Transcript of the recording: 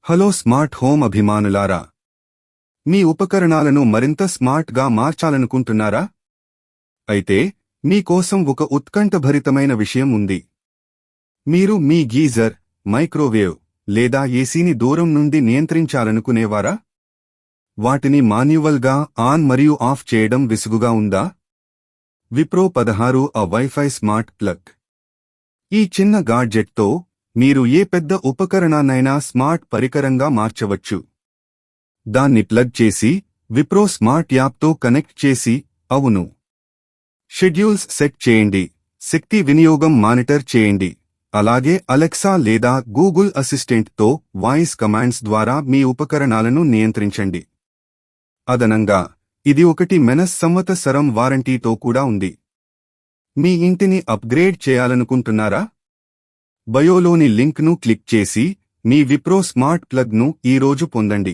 Hello smart home అభిమానులారా, మీ ఉపకరణాలను మరింత స్మార్ట్గా మార్చాలనుకుంటున్నారా? అయితే మీకోసం ఒక ఉత్కంఠభరితమైన విషయం ఉంది. మీరు మీ గీజర్, మైక్రోవేవ్ లేదా ఏసీని దూరం నుండి నియంత్రించాలనుకునేవారా? వాటిని మాన్యువల్గా ఆన్ మరియు ఆఫ్ చేయడం విసుగుగా ఉందా? Wipro 16 wifi smart plug. ఈ చిన్న గాడ్జెట్తో మీరు ఏ పెద్ద ఉపకరణాన్నైనా స్మార్ట్ పరికరంగా మార్చవచ్చు. దాన్ని ప్లగ్ చేసి విప్రో స్మార్ట్ యాప్తో కనెక్ట్ చేసి, అవును, షెడ్యూల్స్ సెట్ చేయండి, శక్తి వినియోగం మానిటర్ చేయండి, అలాగే అలెక్సా లేదా గూగుల్ అసిస్టెంట్తో వాయిస్ కమాండ్స్ ద్వారా మీ ఉపకరణాలను నియంత్రించండి. అదనంగా ఇది 1 సంవత్సరం వారంటీతో కూడా ఉంది. మీ ఇంటిని అప్గ్రేడ్ చేయాలనుకుంటున్నారా? బయోలోని లింక్ను క్లిక్ చేసి మీ విప్రో స్మార్ట్ ప్లగ్ను ఈరోజు పొందండి.